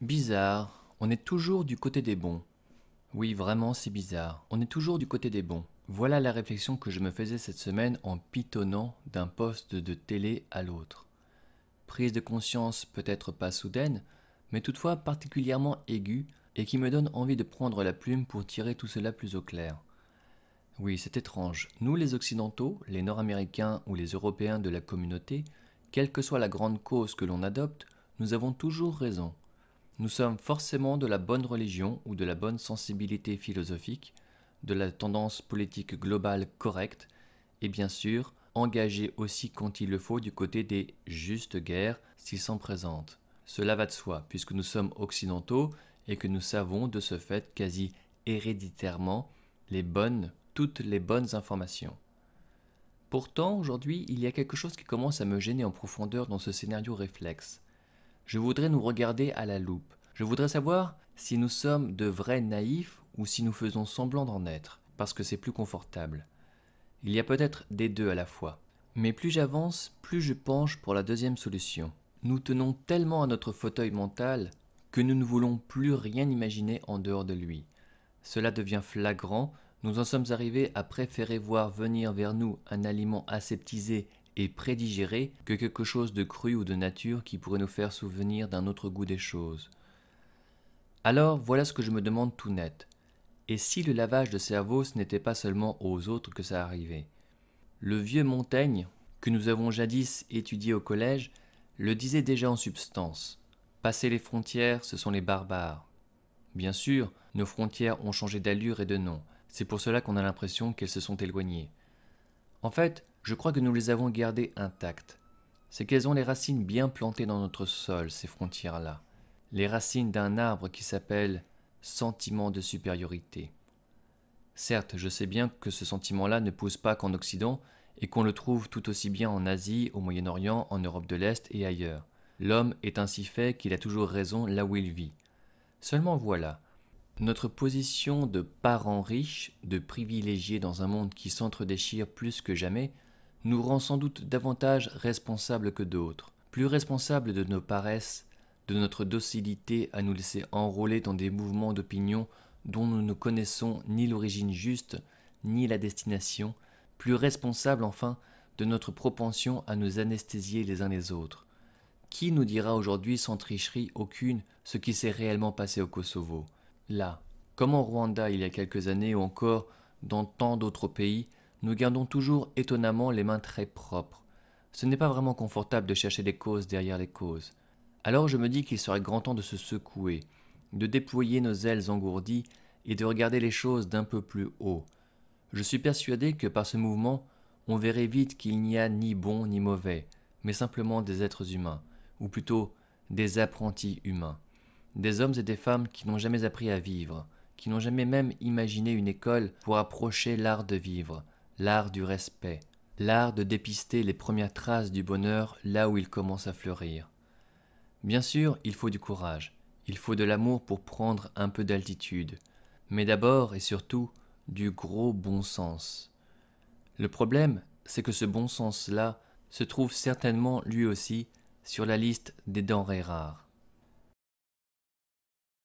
Bizarre, on est toujours du côté des bons. Oui, vraiment, c'est bizarre. On est toujours du côté des bons. Voilà la réflexion que je me faisais cette semaine en pitonnant d'un poste de télé à l'autre. Prise de conscience peut-être pas soudaine, mais toutefois particulièrement aiguë et qui me donne envie de prendre la plume pour tirer tout cela plus au clair. Oui, c'est étrange. Nous les Occidentaux, les Nord-Américains ou les Européens de la communauté, quelle que soit la grande cause que l'on adopte, nous avons toujours raison. Nous sommes forcément de la bonne religion ou de la bonne sensibilité philosophique, de la tendance politique globale correcte, et bien sûr, engagés aussi quand il le faut du côté des justes guerres s'ils s'en présentent. Cela va de soi, puisque nous sommes occidentaux et que nous savons de ce fait quasi héréditairement toutes les bonnes informations. Pourtant, aujourd'hui, il y a quelque chose qui commence à me gêner en profondeur dans ce scénario réflexe. Je voudrais nous regarder à la loupe. Je voudrais savoir si nous sommes de vrais naïfs ou si nous faisons semblant d'en être, parce que c'est plus confortable. Il y a peut-être des deux à la fois. Mais plus j'avance, plus je penche pour la deuxième solution. Nous tenons tellement à notre fauteuil mental que nous ne voulons plus rien imaginer en dehors de lui. Cela devient flagrant, nous en sommes arrivés à préférer voir venir vers nous un aliment aseptisé et prédigéré que quelque chose de cru ou de nature qui pourrait nous faire souvenir d'un autre goût des choses. Alors voilà ce que je me demande tout net. Et si le lavage de cerveau ce n'était pas seulement aux autres que ça arrivait? Le vieux Montaigne, que nous avons jadis étudié au collège, le disait déjà en substance. Passer les frontières, ce sont les barbares. Bien sûr, nos frontières ont changé d'allure et de nom. C'est pour cela qu'on a l'impression qu'elles se sont éloignées. En fait, je crois que nous les avons gardées intactes. C'est qu'elles ont les racines bien plantées dans notre sol, ces frontières-là. Les racines d'un arbre qui s'appelle sentiment de supériorité. Certes, je sais bien que ce sentiment-là ne pousse pas qu'en Occident et qu'on le trouve tout aussi bien en Asie, au Moyen-Orient, en Europe de l'Est et ailleurs. L'homme est ainsi fait qu'il a toujours raison là où il vit. Seulement voilà, notre position de parents riches, de privilégiés dans un monde qui s'entre-déchire plus que jamais, nous rend sans doute davantage responsables que d'autres, plus responsables de nos paresses, de notre docilité à nous laisser enrôler dans des mouvements d'opinion dont nous ne connaissons ni l'origine juste, ni la destination, plus responsables enfin de notre propension à nous anesthésier les uns les autres. Qui nous dira aujourd'hui sans tricherie aucune ce qui s'est réellement passé au Kosovo? Là, comme en Rwanda il y a quelques années ou encore dans tant d'autres pays, nous gardons toujours étonnamment les mains très propres. Ce n'est pas vraiment confortable de chercher des causes derrière les causes. Alors je me dis qu'il serait grand temps de se secouer, de déployer nos ailes engourdies et de regarder les choses d'un peu plus haut. Je suis persuadé que par ce mouvement, on verrait vite qu'il n'y a ni bon ni mauvais, mais simplement des êtres humains, ou plutôt des apprentis humains. Des hommes et des femmes qui n'ont jamais appris à vivre, qui n'ont jamais même imaginé une école pour approcher l'art de vivre, l'art du respect, l'art de dépister les premières traces du bonheur là où il commence à fleurir. Bien sûr, il faut du courage, il faut de l'amour pour prendre un peu d'altitude, mais d'abord et surtout du gros bon sens. Le problème, c'est que ce bon sens-là se trouve certainement lui aussi sur la liste des denrées rares.